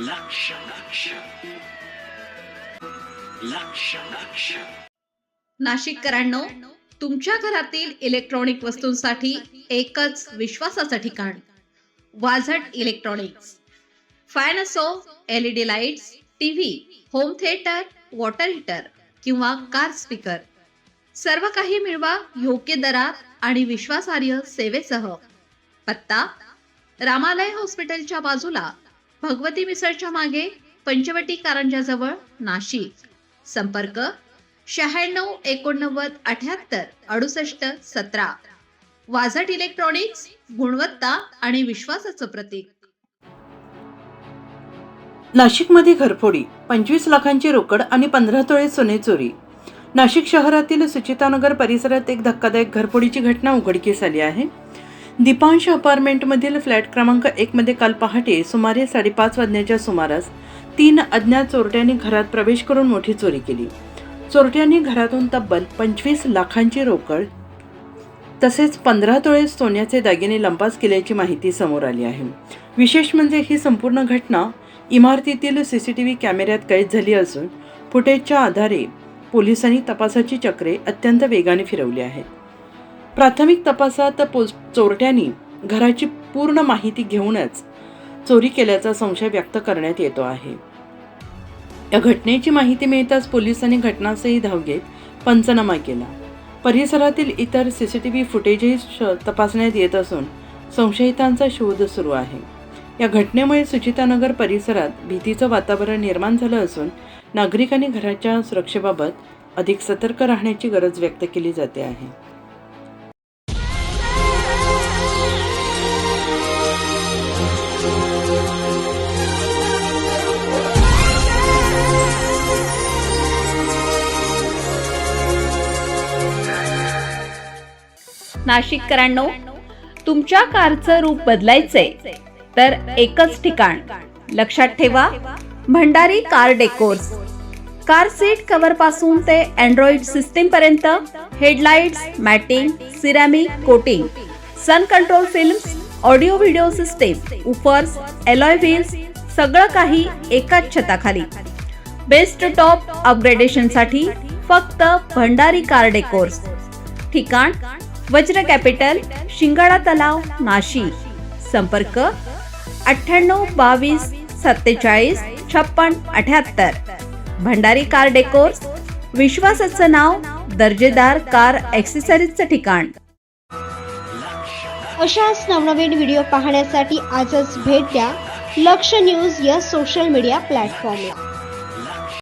लक्ष लक्ष लक्ष लक्ष नाशिककरांनो, तुमच्या घरातील इलेक्ट्रॉनिक वस्तूंसाठी एकच विश्वासाचं ठिकाण वाझट इलेक्ट्रॉनिक्स. फॅन असो, LED lights, TV, home theatre, water heater किंवा कार स्पीकर, सर्व काही मिळवा योग्य दरात आणि विश्वासार्ह सेवेसह. पत्ता: रामालय हॉस्पिटलच्या बाजूला, भगवती मिसळच्या मागे, पंचवटी कारंजाजवळ, नाशिक. संपर्क: 96 89 78 68 17. वाझट इलेक्ट्रॉनिक्स, गुणवत्ता आणि विश्वासाचं प्रतीक. नाशिकमध्ये घरफोडी, 25 लाखांची रोकड आणि 15 तोळे सोने चोरी. नाशिक शहरातील सुचितानगर परिसरात एक धक्कादायक घरफोडीची घटना उघडकीस आली आहे. दीपांश अपार्टमेंटमधील फ्लॅट क्रमांक 1 मध्ये काल पहाटे सुमारे 5:30 वाजण्याच्या सुमारास 3 अज्ञात चोरट्यांनी घरात प्रवेश करून मोठी चोरी केली. चोरट्यांनी घरातून तब्बल 25 लाखांची रोकड तसेच 15 तोळे सोन्याचे दागिने लंपास केल्याची माहिती समोर आली आहे. विशेष म्हणजे ही संपूर्ण घटना इमारतीतील CCTV कॅमेऱ्यात कैद झाली असून फुटेजच्या आधारे पोलिसांनी तपासाची चक्रे अत्यंत वेगाने फिरवली आहेत. प्राथमिक तपासात चोरट्यांनी घराची पूर्ण माहिती घेऊनच चोरी केल्याचा संशय व्यक्त करण्यात येतो आहे. या घटनेची माहिती मिळताच पोलिसांनी घटनास्थळी धाव घेत पंचनामा केला. परिसरातील इतर CCTV फुटेजही तपासण्यात येत असून संशयितांचा शोध सुरू आहे. या घटनेमुळे सुचितानगर परिसरात भीतीचं वातावरण निर्माण झालं असून नागरिकांनी घराच्या सुरक्षेबाबत अधिक सतर्क राहण्याची गरज व्यक्त केली जाते आहे. नाशिककरांनो, तुमच्या कारचं रूप बदलायचंय तर एकच ठिकाण. लक्षात ठेवा, Bhandari car decors. Car seat cover पासून ते अँड्रॉइड सिस्टीम पर्यंत, headlights, matting, ceramic coating, sun control films, audio video system, woofers, alloy wheels, सगळं काही एकाच छताखाली. बेस्ट टॉप अपग्रेडेशन साठी फक्त भंडारी कार डेकोर्स. ठिकाण: वज्र कॅपिटल, शिंगाडा तलाव, नाशिक. संपर्क: 98 22 47 56 78. भंडारी कार डेकोर्स, विश्वासाचं नाव, दर्जेदार कार ॲक्सेसरीजचं ठिकाण. अशाच नवनवीन व्हिडिओ पाहण्यासाठी आजच भेट द्या लक्ष न्यूज या सोशल मीडिया प्लॅटफॉर्मला.